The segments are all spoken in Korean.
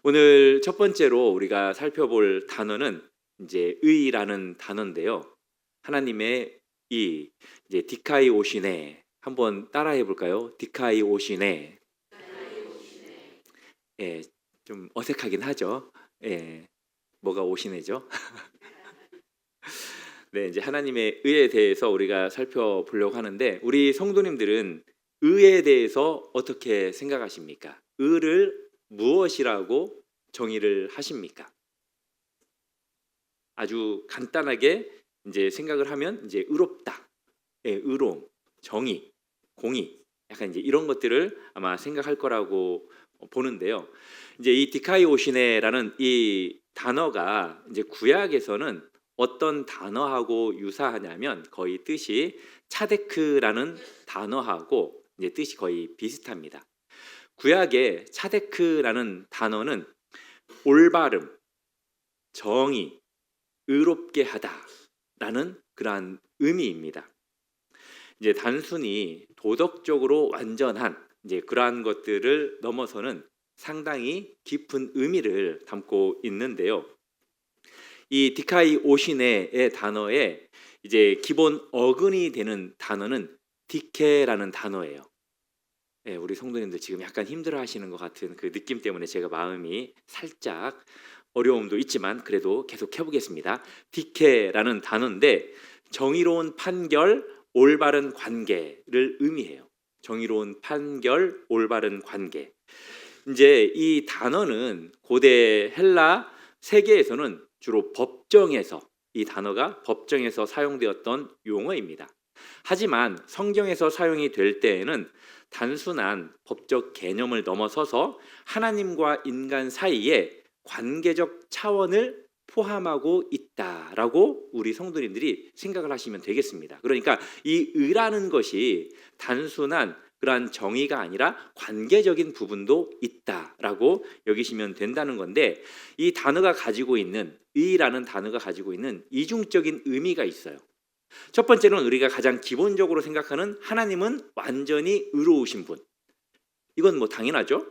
오늘 첫 번째로 우리가 살펴볼 단어는 이제 의라는 단어인데요. 하나님의 이 이제 디카이 오시네 한번 따라해 볼까요? 디카이 오시네. 예, 좀 어색하긴 하죠. 예, 뭐가 오시네죠? 네, 이제 하나님의 의에 대해서 우리가 살펴보려고 하는데 우리 성도님들은 의에 대해서 어떻게 생각하십니까? 의를 무엇이라고 정의를 하십니까? 아주 간단하게 이제 생각을 하면 이제 의롭다, 예, 의로움, 정의, 공의, 약간 이제 이런 것들을 아마 생각할 거라고 보는데요. 이제 이 디카이오시네라는 이 단어가 이제 구약에서는 어떤 단어하고 유사하냐면 거의 뜻이 차데크라는 단어하고 이제 뜻이 거의 비슷합니다. 구약의 차데크라는 단어는 올바름, 정의, 의롭게 하다라는 그러한 의미입니다. 이제 단순히 도덕적으로 완전한 이제 그러한 것들을 넘어서는 상당히 깊은 의미를 담고 있는데요. 이 디카이 오시네의 단어에 이제 기본 어근이 되는 단어는 디케라는 단어예요. 예, 우리 성도님들 지금 약간 힘들어하시는 것 같은 그 느낌 때문에 제가 마음이 살짝 어려움도 있지만 그래도 계속 해보겠습니다. 디케라는 단어인데 정의로운 판결, 올바른 관계를 의미해요. 정의로운 판결, 올바른 관계. 이제 이 단어는 고대 헬라 세계에서는 주로 법정에서 이 단어가 법정에서 사용되었던 용어입니다. 하지만 성경에서 사용이 될 때에는 단순한 법적 개념을 넘어서서 하나님과 인간 사이에 관계적 차원을 포함하고 있다라고 우리 성도님들이 생각을 하시면 되겠습니다. 그러니까 이 의라는 것이 단순한 그러한 정의가 아니라 관계적인 부분도 있다라고 여기시면 된다는 건데, 이 단어가 가지고 있는 의라는 단어가 가지고 있는 이중적인 의미가 있어요. 첫 번째는 우리가 가장 기본적으로 생각하는 하나님은 완전히 의로우신 분. 이건 뭐 당연하죠.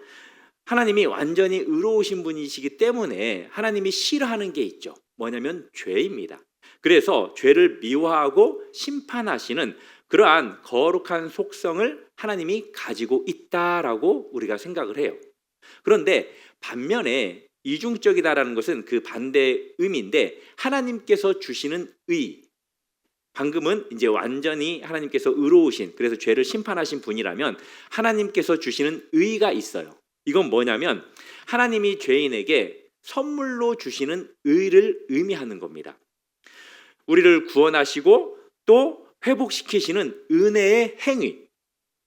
하나님이 완전히 의로우신 분이시기 때문에 하나님이 싫어하는 게 있죠. 뭐냐면 죄입니다. 그래서 죄를 미워하고 심판하시는 그러한 거룩한 속성을 하나님이 가지고 있다라고 우리가 생각을 해요. 그런데 반면에 이중적이다라는 것은 그 반대의 의미인데, 하나님께서 주시는 의, 방금은 이제 완전히 하나님께서 의로우신, 그래서 죄를 심판하신 분이라면 하나님께서 주시는 의가 있어요. 이건 뭐냐면 하나님이 죄인에게 선물로 주시는 의를 의미하는 겁니다. 우리를 구원하시고 또 회복시키시는 은혜의 행위,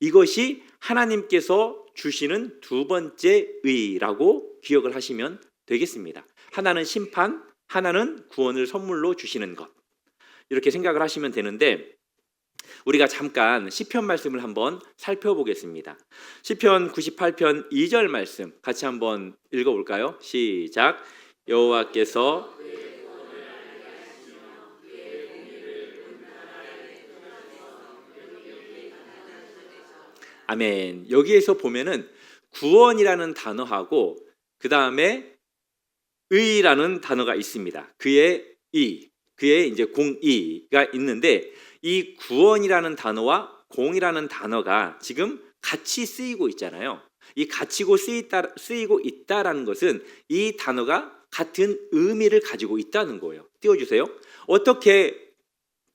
이것이 하나님께서 주시는 두 번째 의라고 기억을 하시면 되겠습니다. 하나는 심판, 하나는 구원을 선물로 주시는 것, 이렇게 생각을 하시면 되는데, 우리가 잠깐 시편 말씀을 한번 살펴보겠습니다. 시편 98편 2절 말씀 같이 한번 읽어볼까요? 시작. 여호와께서 아멘. 여기에서 보면은 구원이라는 단어하고 그 다음에 의라는 단어가 있습니다. 그의 의, 그의 이제 공의가 있는데, 이 구원이라는 단어와 공이라는 단어가 지금 같이 쓰이고 있잖아요. 이 같이고 쓰이고 있다라는 것은 이 단어가 같은 의미를 가지고 있다는 거예요. 띄워주세요. 어떻게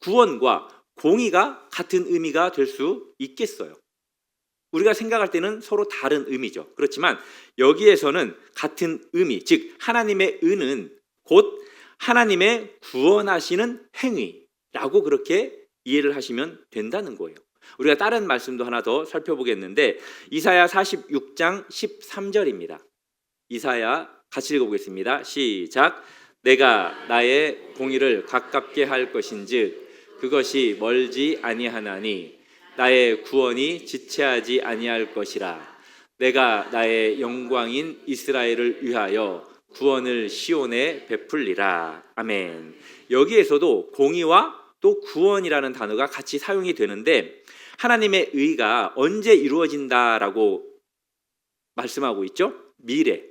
구원과 공의가 같은 의미가 될 수 있겠어요? 우리가 생각할 때는 서로 다른 의미죠. 그렇지만 여기에서는 같은 의미, 즉 하나님의 의는 곧 하나님의 구원하시는 행위라고 그렇게 이해를 하시면 된다는 거예요. 우리가 다른 말씀도 하나 더 살펴보겠는데, 이사야 46장 13절입니다. 이사야 같이 읽어보겠습니다. 시작. 내가 나의 공의를 가깝게 할 것인즉 그것이 멀지 아니하나니 나의 구원이 지체하지 아니할 것이라. 내가 나의 영광인 이스라엘을 위하여 구원을 시온에 베풀리라. 아멘. 여기에서도 공의와 또 구원이라는 단어가 같이 사용이 되는데, 하나님의 의가 언제 이루어진다라고 말씀하고 있죠? 미래,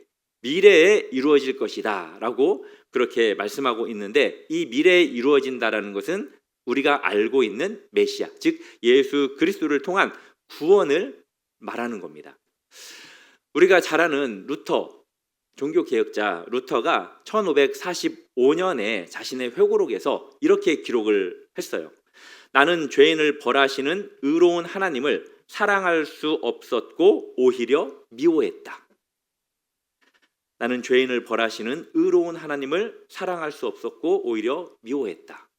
미래에 이루어질 것이다라고 그렇게 말씀하고 있는데, 이 미래에 이루어진다라는 것은 우리가 알고 있는 메시아, 즉 예수 그리스도를 통한 구원을 말하는 겁니다. 우리가 잘 아는 루터, 종교 개혁자 루터가 1545년에 자신의 회고록에서 이렇게 기록을 했어요. 나는 죄인을 벌하시는 의로운 하나님을 사랑할 수 없었고 오히려 미워했다. 나는 죄인을 벌하시는 의로운 하나님을 사랑할 수 없었고 오히려 미워했다.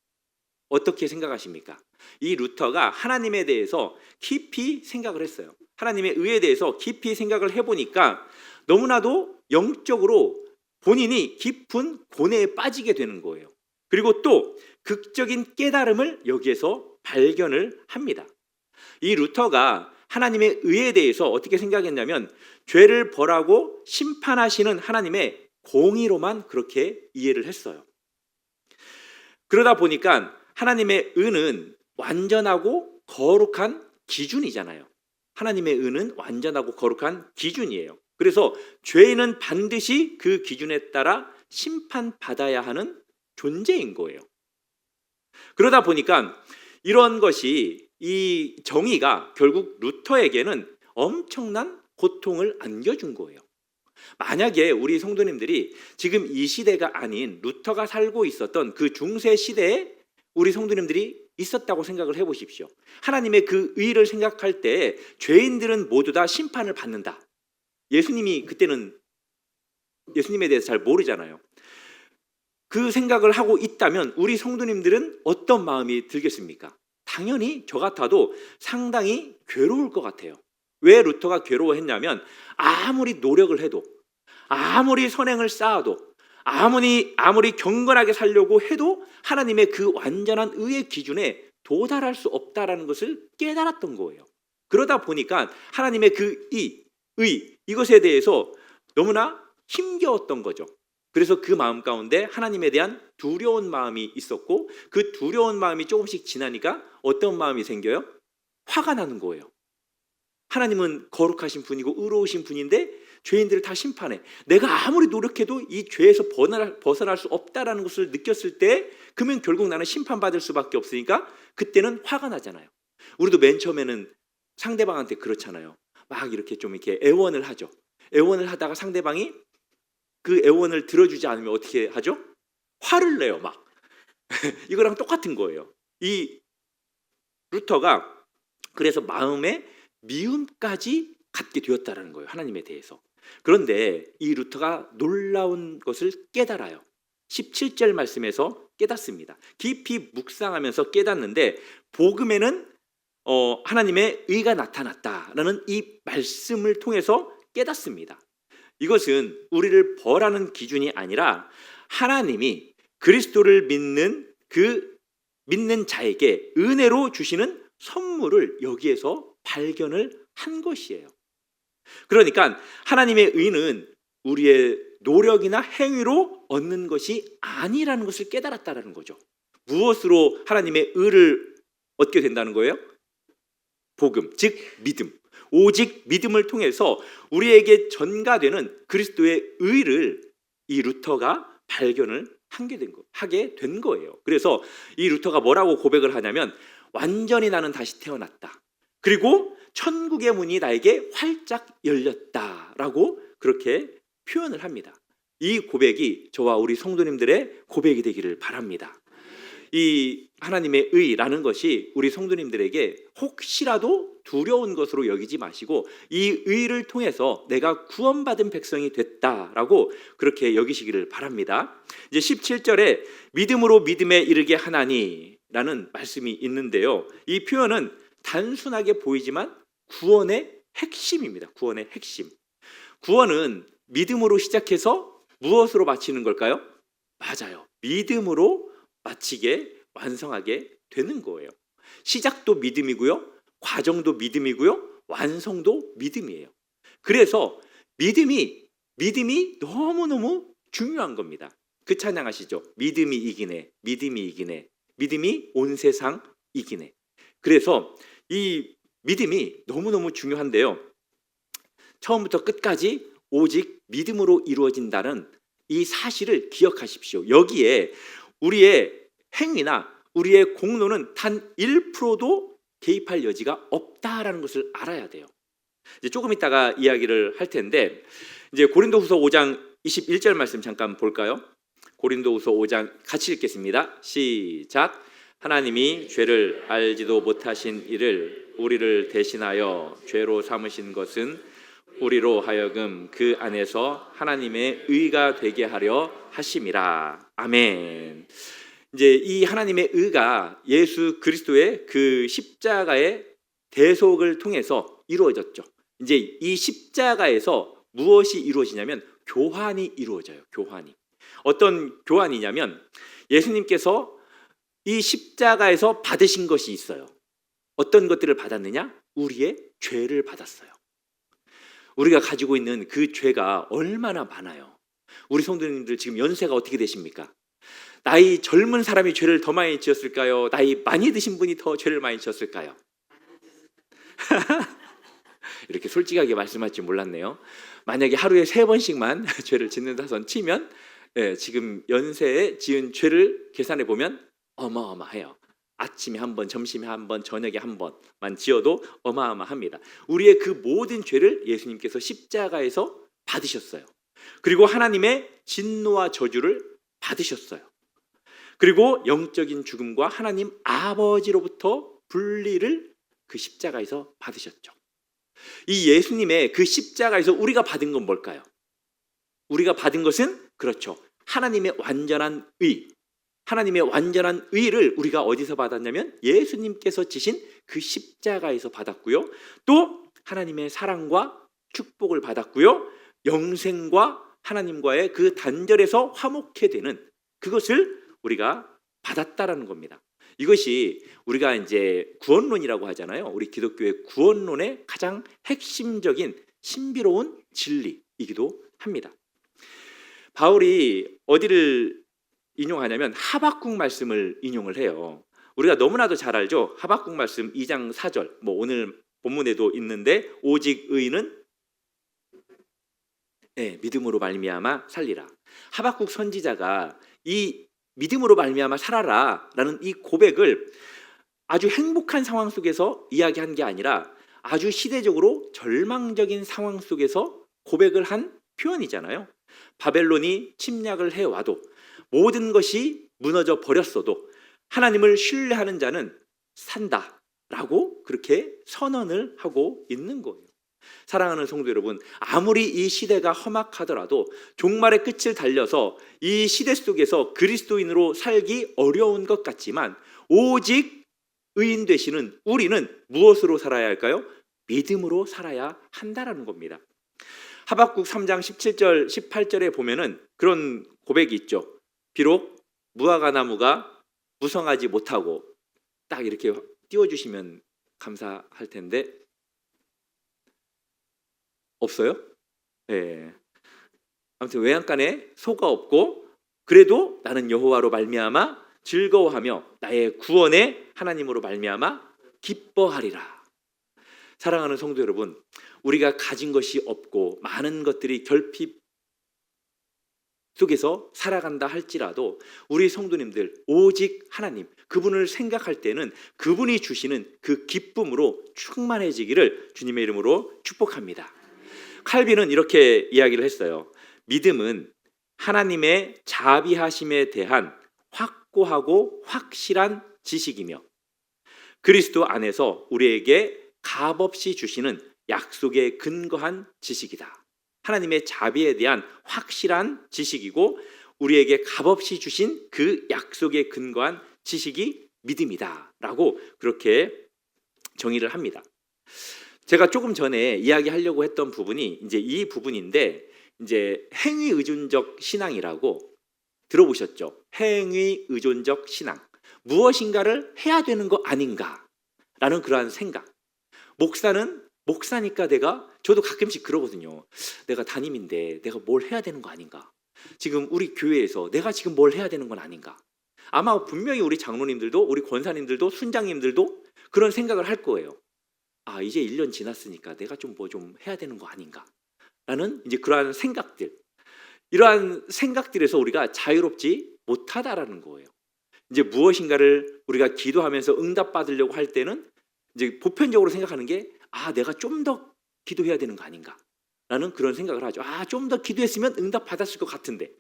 어떻게 생각하십니까? 이 루터가 하나님에 대해서 깊이 생각을 했어요. 하나님의 의에 대해서 깊이 생각을 해보니까 너무나도 영적으로 본인이 깊은 고뇌에 빠지게 되는 거예요. 그리고 또 극적인 깨달음을 여기에서 발견을 합니다. 이 루터가 하나님의 의에 대해서 어떻게 생각했냐면, 죄를 벌하고 심판하시는 하나님의 공의로만 그렇게 이해를 했어요. 그러다 보니까 하나님의 의는 완전하고 거룩한 기준이잖아요. 하나님의 의는 완전하고 거룩한 기준이에요. 그래서 죄인은 반드시 그 기준에 따라 심판받아야 하는 존재인 거예요. 그러다 보니까 이런 것이, 이 정의가 결국 루터에게는 엄청난 고통을 안겨준 거예요. 만약에 우리 성도님들이 지금 이 시대가 아닌 루터가 살고 있었던 그 중세 시대에 우리 성도님들이 있었다고 생각을 해보십시오. 하나님의 그 의를 생각할 때 죄인들은 모두 다 심판을 받는다. 예수님이 그때는 예수님에 대해서 잘 모르잖아요. 그 생각을 하고 있다면 우리 성도님들은 어떤 마음이 들겠습니까? 당연히 저 같아도 상당히 괴로울 것 같아요. 왜 루터가 괴로워했냐면, 아무리 노력을 해도, 아무리 선행을 쌓아도, 아무리 경건하게 살려고 해도 하나님의 그 완전한 의의 기준에 도달할 수 없다라는 것을 깨달았던 거예요. 그러다 보니까 하나님의 그 의, 이것에 대해서 너무나 힘겨웠던 거죠. 그래서 그 마음 가운데 하나님에 대한 두려운 마음이 있었고, 그 두려운 마음이 조금씩 지나니까 어떤 마음이 생겨요? 화가 나는 거예요. 하나님은 거룩하신 분이고 의로우신 분인데 죄인들을 다 심판해. 내가 아무리 노력해도 이 죄에서 벗어날 수 없다라는 것을 느꼈을 때, 그러면 결국 나는 심판받을 수밖에 없으니까 그때는 화가 나잖아요. 우리도 맨 처음에는 상대방한테 그렇잖아요. 막 이렇게 좀 이렇게 애원을 하죠. 애원을 하다가 상대방이 그 애원을 들어주지 않으면 어떻게 하죠? 화를 내요, 막. 이거랑 똑같은 거예요. 이 루터가 그래서 마음에 미움까지 갖게 되었다는 거예요, 하나님에 대해서. 그런데 이 루터가 놀라운 것을 깨달아요. 17절 말씀에서 깨닫습니다. 깊이 묵상하면서 깨닫는데, 복음에는 하나님의 의가 나타났다라는 이 말씀을 통해서 깨닫습니다. 이것은 우리를 벌하는 기준이 아니라 하나님이 그리스도를 믿는 자에게 은혜로 주시는 선물을 여기에서 발견을 한 것이에요. 그러니까 하나님의 의는 우리의 노력이나 행위로 얻는 것이 아니라는 것을 깨달았다는 거죠. 무엇으로 하나님의 의를 얻게 된다는 거예요? 복음, 즉 믿음. 오직 믿음을 통해서 우리에게 전가되는 그리스도의 의를 이 루터가 발견을 하게 된 거예요. 그래서 이 루터가 뭐라고 고백을 하냐면, 완전히 나는 다시 태어났다. 그리고 천국의 문이 나에게 활짝 열렸다라고 그렇게 표현을 합니다. 이 고백이 저와 우리 성도님들의 고백이 되기를 바랍니다. 이 하나님의 의라는 것이 우리 성도님들에게 혹시라도 두려운 것으로 여기지 마시고, 이 의를 통해서 내가 구원받은 백성이 됐다라고 그렇게 여기시기를 바랍니다. 이제 17절에 믿음으로 믿음에 이르게 하나니라는 말씀이 있는데요. 이 표현은 단순하게 보이지만 구원의 핵심입니다. 구원의 핵심. 구원은 믿음으로 시작해서 무엇으로 마치는 걸까요? 맞아요. 믿음으로 마치게, 완성하게 되는 거예요. 시작도 믿음이고요, 과정도 믿음이고요, 완성도 믿음이에요. 그래서 믿음이 너무너무 중요한 겁니다. 그 찬양 아시죠? 믿음이 이기네, 믿음이 이기네, 믿음이 온 세상 이기네. 그래서 이 믿음이 너무너무 중요한데요, 처음부터 끝까지 오직 믿음으로 이루어진다는 이 사실을 기억하십시오. 여기에 우리의 행위나 우리의 공로는 단 1%도 개입할 여지가 없다라는 것을 알아야 돼요. 이제 조금 있다가 이야기를 할 텐데, 이제 고린도후서 5장 21절 말씀 잠깐 볼까요? 고린도후서 5장 같이 읽겠습니다. 시작. 하나님이 죄를 알지도 못하신 이를 우리를 대신하여 죄로 삼으신 것은 우리로 하여금 그 안에서 하나님의 의가 되게 하려 하심이라. 아멘. 이제 이 하나님의 의가 예수 그리스도의 그 십자가의 대속을 통해서 이루어졌죠. 이제 이 십자가에서 무엇이 이루어지냐면 교환이 이루어져요. 교환이. 어떤 교환이냐면 예수님께서 이 십자가에서 받으신 것이 있어요. 어떤 것들을 받았느냐? 우리의 죄를 받았어요. 우리가 가지고 있는 그 죄가 얼마나 많아요. 우리 성도님들 지금 연세가 어떻게 되십니까? 나이 젊은 사람이 죄를 더 많이 지었을까요? 나이 많이 드신 분이 더 죄를 많이 지었을까요? 이렇게 솔직하게 말씀할 줄 몰랐네요. 만약에 하루에 3번씩만 죄를 짓는다선 치면 지금 연세에 지은 죄를 계산해 보면 어마어마해요. 아침에 한 번, 점심에 한 번, 저녁에 한 번만 지어도 어마어마합니다. 우리의 그 모든 죄를 예수님께서 십자가에서 받으셨어요. 그리고 하나님의 진노와 저주를 받으셨어요. 그리고 영적인 죽음과 하나님 아버지로부터 분리를 그 십자가에서 받으셨죠. 이 예수님의 그 십자가에서 우리가 받은 건 뭘까요? 우리가 받은 것은 그렇죠. 하나님의 완전한 의. 하나님의 완전한 의를 우리가 어디서 받았냐면 예수님께서 지신 그 십자가에서 받았고요. 또 하나님의 사랑과 축복을 받았고요. 영생과 하나님과의 그 단절에서 화목해 되는 그것을 우리가 받았다라는 겁니다. 이것이 우리가 이제 구원론이라고 하잖아요. 우리 기독교의 구원론의 가장 핵심적인 신비로운 진리이기도 합니다. 바울이 어디를 인용하냐면 하박국 말씀을 인용을 해요. 우리가 너무나도 잘 알죠. 하박국 말씀 2장 4절. 오늘 본문에도 있는데 오직 의인은 믿음으로 말미암아 살리라. 하박국 선지자가 이 믿음으로 말미암아 살아라라는 이 고백을 아주 행복한 상황 속에서 이야기한 게 아니라 아주 시대적으로 절망적인 상황 속에서 고백을 한 표현이잖아요. 바벨론이 침략을 해와도 모든 것이 무너져 버렸어도 하나님을 신뢰하는 자는 산다라고 그렇게 선언을 하고 있는 거예요. 사랑하는 성도 여러분, 아무리 이 시대가 험악하더라도 종말의 끝을 달려서 이 시대 속에서 그리스도인으로 살기 어려운 것 같지만 오직 의인 되시는 우리는 무엇으로 살아야 할까요? 믿음으로 살아야 한다라는 겁니다. 하박국 3장 17절 18절에 보면은 그런 고백이 있죠. 비록 무화과 나무가 무성하지 못하고, 딱 이렇게 띄워주시면 감사할 텐데 없어요? 네. 아무튼 외양간에 소가 없고 그래도 나는 여호와로 말미암아 즐거워하며 나의 구원의 하나님으로 말미암아 기뻐하리라. 사랑하는 성도 여러분, 우리가 가진 것이 없고 많은 것들이 결핍 속에서 살아간다 할지라도 우리 성도님들 오직 하나님, 그분을 생각할 때는 그분이 주시는 그 기쁨으로 충만해지기를 주님의 이름으로 축복합니다. 칼빈은 이렇게 이야기를 했어요. 믿음은 하나님의 자비하심에 대한 확고하고 확실한 지식이며 그리스도 안에서 우리에게 값없이 주시는 약속에 근거한 지식이다. 하나님의 자비에 대한 확실한 지식이고 우리에게 값없이 주신 그 약속에 근거한 지식이 믿음이다 라고 그렇게 정의를 합니다. 제가 조금 전에 이야기하려고 했던 부분이 이제 이 부분인데, 이제 행위 의존적 신앙이라고 들어보셨죠? 행위 의존적 신앙. 무엇인가를 해야 되는 거 아닌가라는 그러한 생각. 목사는 목사니까 저도 가끔씩 그러거든요. 내가 담임인데 내가 뭘 해야 되는 거 아닌가? 지금 우리 교회에서 내가 지금 뭘 해야 되는 건 아닌가? 아마 분명히 우리 장로님들도 우리 권사님들도 순장님들도 그런 생각을 할 거예요. 아, 이제 1년 지났으니까 내가 좀 해야 되는 거 아닌가? 라는 이제 그러한 생각들, 이러한 생각들에서 우리가 자유롭지 못하다라는 거예요. 이제 무엇인가를 우리가 기도하면서 응답받으려고 할 때는 이제 보편적으로 생각하는 게 내가 좀 더 기도해야 되는 거 아닌가라는 그런 생각을 하죠. 좀 더 기도했으면 응답받았을 것 같은데,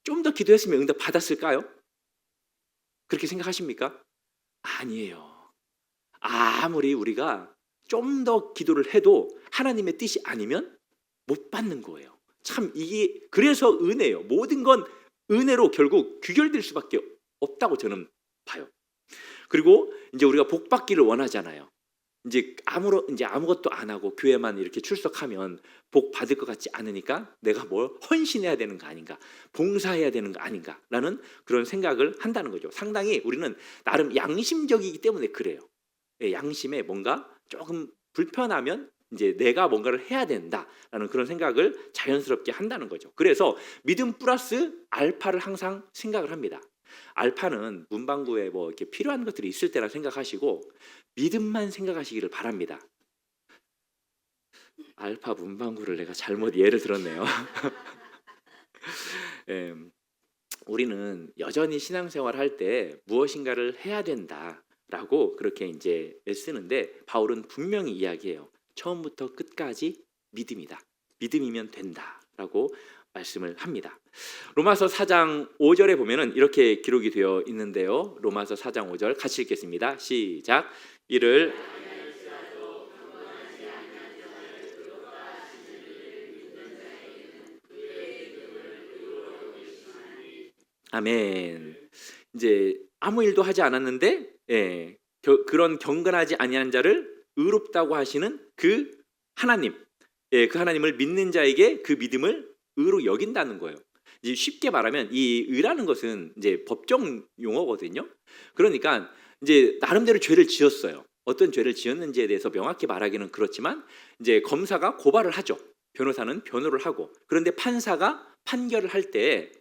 좀 더 기도했으면 응답받았을까요? 그렇게 생각하십니까? 아니에요. 아무리 우리가 좀 더 기도를 해도 하나님의 뜻이 아니면 못 받는 거예요. 참 이게 그래서 은혜예요. 모든 건 은혜로 결국 귀결될 수밖에 없다고 저는 봐요. 그리고 이제 우리가 복 받기를 원하잖아요. 이제 아무것도 안 하고 교회만 이렇게 출석하면 복 받을 것 같지 않으니까 내가 뭘 헌신해야 되는 거 아닌가, 봉사해야 되는 거 아닌가라는 그런 생각을 한다는 거죠. 상당히 우리는 나름 양심적이기 때문에 그래요. 양심에 뭔가 조금 불편하면 이제 내가 뭔가를 해야 된다라는 그런 생각을 자연스럽게 한다는 거죠. 그래서 믿음 플러스 알파를 항상 생각을 합니다. 알파는 문방구에 뭐 이렇게 필요한 것들이 있을 때라 생각하시고 믿음만 생각하시기를 바랍니다. 알파 문방구를 내가 잘못 예를 들었네요. 예, 우리는 여전히 신앙생활 할 때 무엇인가를 해야 된다라고 그렇게 이제 애쓰는데 바울은 분명히 이야기해요. 처음부터 끝까지 믿음이다. 믿음이면 된다라고 말씀을 합니다. 로마서 4장 5절에 보면은 이렇게 기록이 되어 있는데요. 로마서 4장 5절 같이 읽겠습니다. 시작. 이를 아멘. 이제 아무 일도 하지 않았는데 그런 경건하지 아니한 자를 의롭다고 하시는 그 하나님, 그 하나님을 믿는 자에게 그 믿음을 의로 여긴다는 거예요. 이제 쉽게 말하면 이 의라는 것은 이제 법정 용어거든요. 그러니까 이제 나름대로 죄를 지었어요. 어떤 죄를 지었는지에 대해서 명확히 말하기는 그렇지만 이제 검사가 고발을 하죠. 변호사는 변호를 하고, 그런데 판사가 판결을 할 때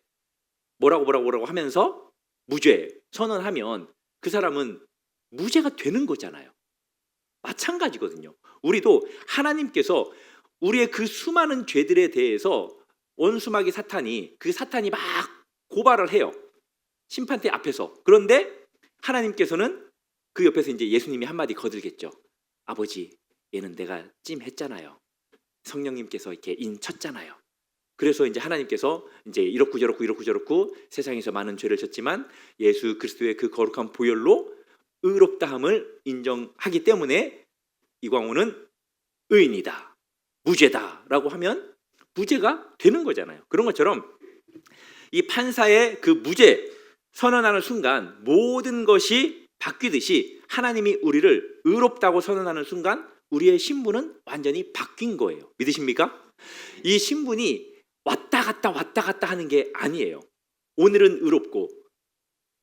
뭐라고 하면서 무죄 선언하면 그 사람은 무죄가 되는 거잖아요. 마찬가지거든요. 우리도 하나님께서 우리의 그 수많은 죄들에 대해서 원수마귀 사탄이 막 고발을 해요. 심판대 앞에서. 그런데 하나님께서는 그 옆에서 이제 예수님이 한마디 거들겠죠. 아버지, 얘는 내가 찜했잖아요. 성령님께서 이렇게 인쳤잖아요. 그래서 이제 하나님께서 이제 이렇고 저렇고 세상에서 많은 죄를 졌지만 예수 그리스도의 그 거룩한 보혈로 의롭다함을 인정하기 때문에 이광호는 의인이다, 무죄다라고 하면 무죄가 되는 거잖아요. 그런 것처럼 이 판사의 그 무죄 선언하는 순간 모든 것이 바뀌듯이 하나님이 우리를 의롭다고 선언하는 순간 우리의 신분은 완전히 바뀐 거예요. 믿으십니까? 이 신분이 왔다 갔다 하는 게 아니에요. 오늘은 의롭고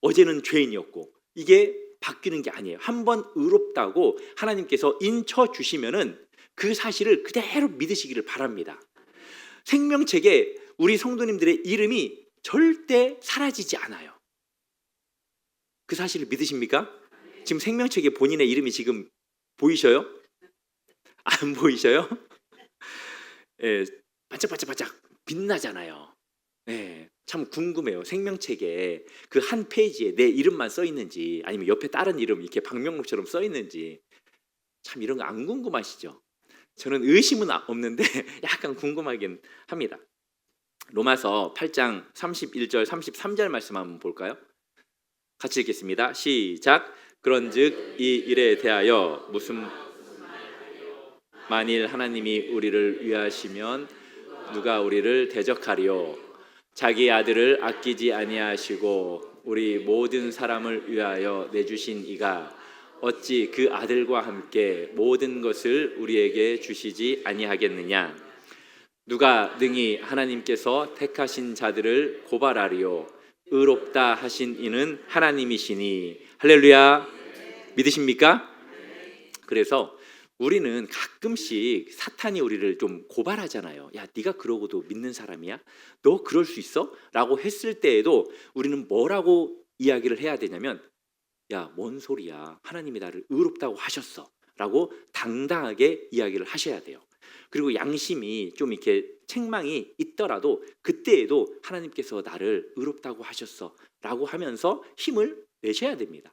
어제는 죄인이었고 이게 바뀌는 게 아니에요. 한번 의롭다고 하나님께서 인쳐 주시면은 그 사실을 그대로 믿으시기를 바랍니다. 생명책에 우리 성도님들의 이름이 절대 사라지지 않아요. 그 사실을 믿으십니까? 지금 생명책에 본인의 이름이 지금 보이셔요? 안 보이셔요? 예, 반짝반짝 빛나잖아요. 예, 참 궁금해요. 생명책에 그 한 페이지에 내 이름만 써 있는지 아니면 옆에 다른 이름 이렇게 방명록처럼 써 있는지 참 이런 거 안 궁금하시죠? 저는 의심은 없는데 약간 궁금하긴 합니다. 로마서 8장 31절 33절 말씀 한번 볼까요? 같이 읽겠습니다. 시작. 그런즉 이 일에 대하여 무슨 만일 하나님이 우리를 위하시면 누가 우리를 대적하리요? 자기 아들을 아끼지 아니하시고 우리 모든 사람을 위하여 내주신 이가 어찌 그 아들과 함께 모든 것을 우리에게 주시지 아니하겠느냐? 누가 능히 하나님께서 택하신 자들을 고발하리요? 의롭다 하신 이는 하나님이시니. 할렐루야. 믿으십니까? 그래서 우리는 가끔씩 사탄이 우리를 좀 고발하잖아요. 야, 네가 그러고도 믿는 사람이야? 너 그럴 수 있어? 라고 했을 때에도 우리는 뭐라고 이야기를 해야 되냐면 야, 뭔 소리야. 하나님이 나를 의롭다고 하셨어 라고 당당하게 이야기를 하셔야 돼요. 그리고 양심이 좀 이렇게 책망이 있더라도 그때에도 하나님께서 나를 의롭다고 하셨어라고 하면서 힘을 내셔야 됩니다.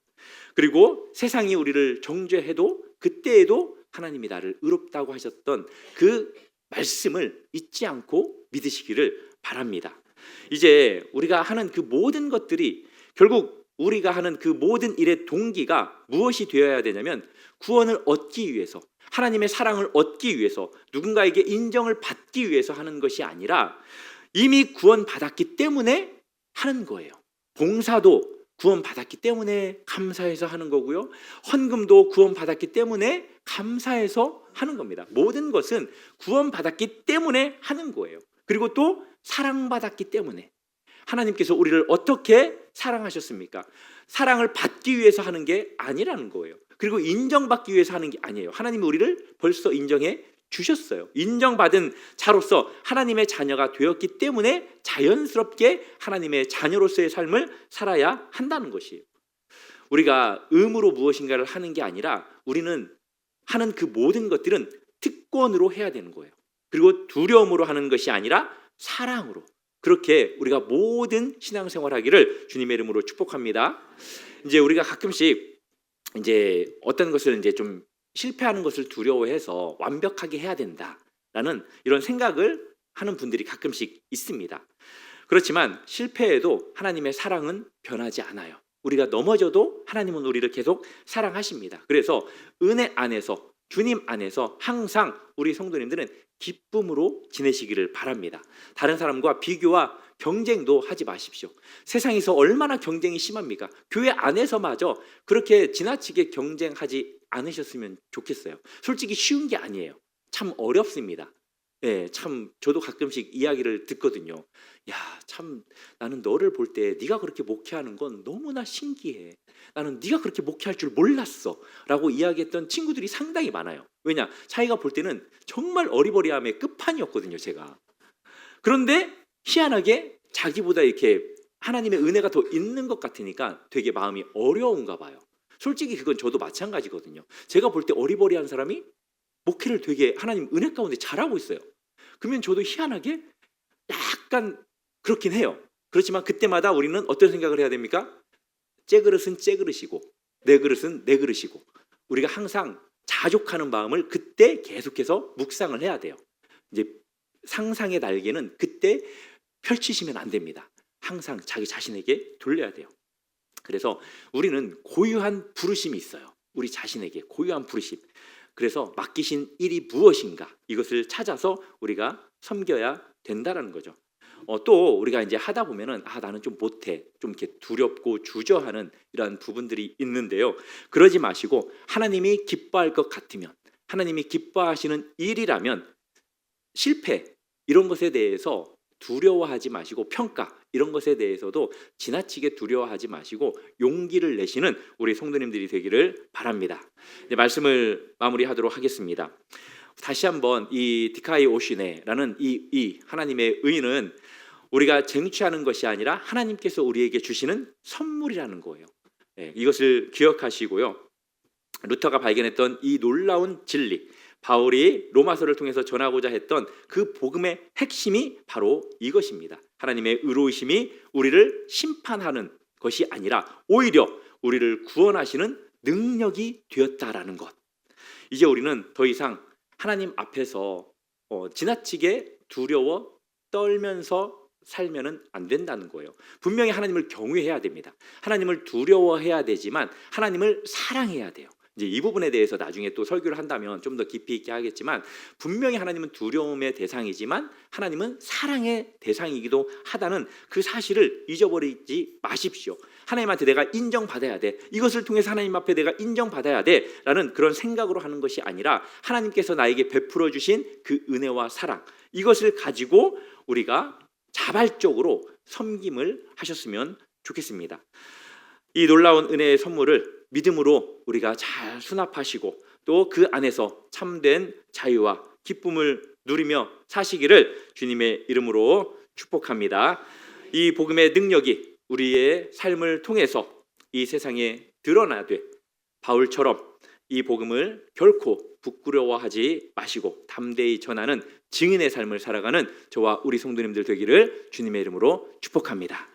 그리고 세상이 우리를 정죄해도 그때에도 하나님이 나를 의롭다고 하셨던 그 말씀을 잊지 않고 믿으시기를 바랍니다. 이제 우리가 하는 그 모든 것들이 결국 우리가 하는 그 모든 일의 동기가 무엇이 되어야 되냐면 구원을 얻기 위해서, 하나님의 사랑을 얻기 위해서, 누군가에게 인정을 받기 위해서 하는 것이 아니라 이미 구원받았기 때문에 하는 거예요. 봉사도 구원받았기 때문에 감사해서 하는 거고요. 헌금도 구원받았기 때문에 감사해서 하는 겁니다. 모든 것은 구원받았기 때문에 하는 거예요. 그리고 또 사랑받았기 때문에. 하나님께서 우리를 어떻게 사랑하셨습니까? 사랑을 받기 위해서 하는 게 아니라는 거예요. 그리고 인정받기 위해서 하는 게 아니에요. 하나님이 우리를 벌써 인정해 주셨어요. 인정받은 자로서 하나님의 자녀가 되었기 때문에 자연스럽게 하나님의 자녀로서의 삶을 살아야 한다는 것이에요. 우리가 의무로 무엇인가를 하는 게 아니라 우리는 하는 그 모든 것들은 특권으로 해야 되는 거예요. 그리고 두려움으로 하는 것이 아니라 사랑으로. 그렇게 우리가 모든 신앙생활 하기를 주님의 이름으로 축복합니다. 이제 우리가 가끔씩 이제 어떤 것을 이제 좀 실패하는 것을 두려워해서 완벽하게 해야 된다라는 이런 생각을 하는 분들이 가끔씩 있습니다. 그렇지만 실패해도 하나님의 사랑은 변하지 않아요. 우리가 넘어져도 하나님은 우리를 계속 사랑하십니다. 그래서 은혜 안에서, 주님 안에서 항상 우리 성도님들은 기쁨으로 지내시기를 바랍니다. 다른 사람과 비교와 경쟁도 하지 마십시오. 세상에서 얼마나 경쟁이 심합니까? 교회 안에서마저 그렇게 지나치게 경쟁하지 않으셨으면 좋겠어요. 솔직히 쉬운 게 아니에요. 참 어렵습니다. 예, 참 저도 가끔씩 이야기를 듣거든요. 야, 참 나는 너를 볼 때 네가 그렇게 목회하는 건 너무나 신기해. 나는 네가 그렇게 목회할 줄 몰랐어 라고 이야기했던 친구들이 상당히 많아요. 왜냐? 자기가 볼 때는 정말 어리버리함의 끝판이었거든요, 제가. 그런데 희한하게 자기보다 이렇게 하나님의 은혜가 더 있는 것 같으니까 되게 마음이 어려운가 봐요. 솔직히 그건 저도 마찬가지거든요. 제가 볼 때 어리버리한 사람이 목회를 되게 하나님 은혜 가운데 잘하고 있어요. 그러면 저도 희한하게 약간 그렇긴 해요. 그렇지만 그때마다 우리는 어떤 생각을 해야 됩니까? 제 그릇은 제 그릇이고 내 그릇은 내 그릇이고, 우리가 항상 자족하는 마음을 그때 계속해서 묵상을 해야 돼요. 이제 상상의 날개는 그때 펼치시면 안 됩니다. 항상 자기 자신에게 돌려야 돼요. 그래서 우리는 고유한 부르심이 있어요. 우리 자신에게 고유한 부르심. 그래서 맡기신 일이 무엇인가, 이것을 찾아서 우리가 섬겨야 된다라는 거죠. 또 우리가 이제 하다 보면은 나는 좀 못해, 좀 이렇게 두렵고 주저하는 이러한 부분들이 있는데요. 그러지 마시고 하나님이 기뻐할 것 같으면, 하나님이 기뻐하시는 일이라면 실패 이런 것에 대해서 두려워하지 마시고, 평가 이런 것에 대해서도 지나치게 두려워하지 마시고 용기를 내시는 우리 성도님들이 되기를 바랍니다. 이제 말씀을 마무리하도록 하겠습니다. 다시 한번 이 디카이 오시네라는 이 하나님의 의는 우리가 쟁취하는 것이 아니라 하나님께서 우리에게 주시는 선물이라는 거예요. 이것을 기억하시고요. 루터가 발견했던 이 놀라운 진리, 바울이 로마서를 통해서 전하고자 했던 그 복음의 핵심이 바로 이것입니다. 하나님의 의로우심이 우리를 심판하는 것이 아니라 오히려 우리를 구원하시는 능력이 되었다라는 것. 이제 우리는 더 이상 하나님 앞에서 지나치게 두려워 떨면서 살면은 안 된다는 거예요. 분명히 하나님을 경외해야 됩니다. 하나님을 두려워해야 되지만 하나님을 사랑해야 돼요. 이제 이 부분에 대해서 나중에 또 설교를 한다면 좀 더 깊이 있게 하겠지만, 분명히 하나님은 두려움의 대상이지만 하나님은 사랑의 대상이기도 하다는 그 사실을 잊어버리지 마십시오. 하나님한테 내가 인정받아야 돼, 이것을 통해서 하나님 앞에 내가 인정받아야 돼 라는 그런 생각으로 하는 것이 아니라 하나님께서 나에게 베풀어 주신 그 은혜와 사랑, 이것을 가지고 우리가 자발적으로 섬김을 하셨으면 좋겠습니다. 이 놀라운 은혜의 선물을 믿음으로 우리가 잘 수납하시고 또 그 안에서 참된 자유와 기쁨을 누리며 사시기를 주님의 이름으로 축복합니다. 이 복음의 능력이 우리의 삶을 통해서 이 세상에 드러나되 바울처럼 이 복음을 결코 부끄러워하지 마시고 담대히 전하는 증인의 삶을 살아가는 저와 우리 성도님들 되기를 주님의 이름으로 축복합니다.